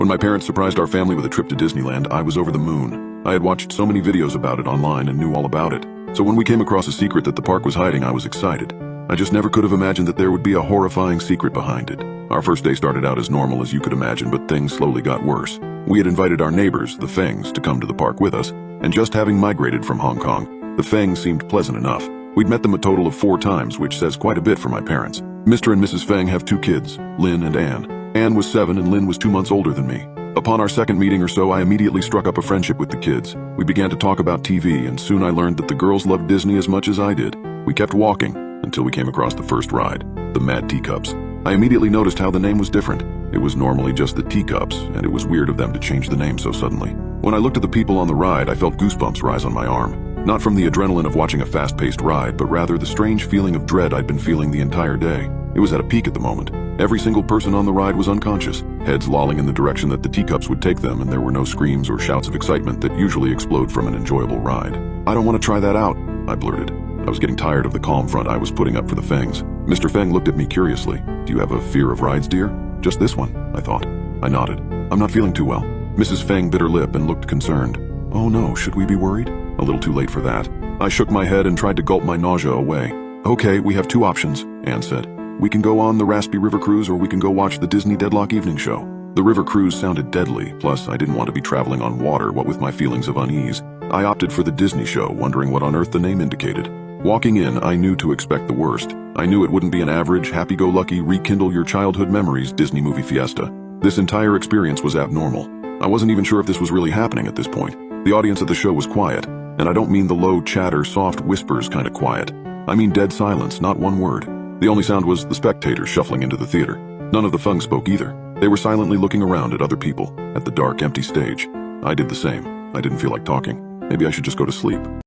When my parents surprised our family with a trip to Disneyland, I was over the moon. I had watched so many videos about it online and knew all about it. So when we came across a secret that the park was hiding, I was excited. I just never could have imagined that there would be a horrifying secret behind it. Our first day started out as normal as you could imagine, but things slowly got worse. We had invited our neighbors, the Fangs, to come to the park with us, and just having migrated from Hong Kong, the Fangs seemed pleasant enough. We'd met them a total of 4 times, which says quite a bit for my parents. Mr. and Mrs. Fang have 2 kids, Lynn and Anne. Anne was 7 and Lynn was 2 months older than me. Upon our second meeting or so, I immediately struck up a friendship with the kids. We began to talk about TV, and soon I learned that the girls loved Disney as much as I did. We kept walking until we came across the first ride, the Mad Teacups. I immediately noticed how the name was different. It was normally just the Teacups, and it was weird of them to change the name so suddenly. When I looked at the people on the ride, I felt goosebumps rise on my arm. Not from the adrenaline of watching a fast-paced ride, but rather the strange feeling of dread I'd been feeling the entire day. It was at a peak at the moment. Every single person on the ride was unconscious, heads lolling in the direction that the teacups would take them, and there were no screams or shouts of excitement that usually explode from an enjoyable ride. "I don't want to try that out," I blurted. I was getting tired of the calm front I was putting up for the Fangs. Mr. Fang looked at me curiously. "Do you have a fear of rides, dear?" "Just this one," I thought. I nodded. "I'm not feeling too well." Mrs. Fang bit her lip and looked concerned. "Oh no, should we be worried?" A little too late for that. I shook my head and tried to gulp my nausea away. "Okay, we have 2 options," Anne said. "We can go on the Raspy River Cruise, or we can go watch the Disney Deadlock Evening Show." The river cruise sounded deadly, plus I didn't want to be traveling on water, what with my feelings of unease. I opted for the Disney show, wondering what on earth the name indicated. Walking in, I knew to expect the worst. I knew it wouldn't be an average, happy-go-lucky, rekindle your childhood memories Disney movie fiesta. This entire experience was abnormal. I wasn't even sure if this was really happening at this point. The audience at the show was quiet, and I don't mean the low chatter, soft whispers kind of quiet. I mean dead silence, not one word. The only sound was the spectators shuffling into the theater. None of the Fung spoke either. They were silently looking around at other people, at the dark, empty stage. I did the same. I didn't feel like talking. Maybe I should just go to sleep.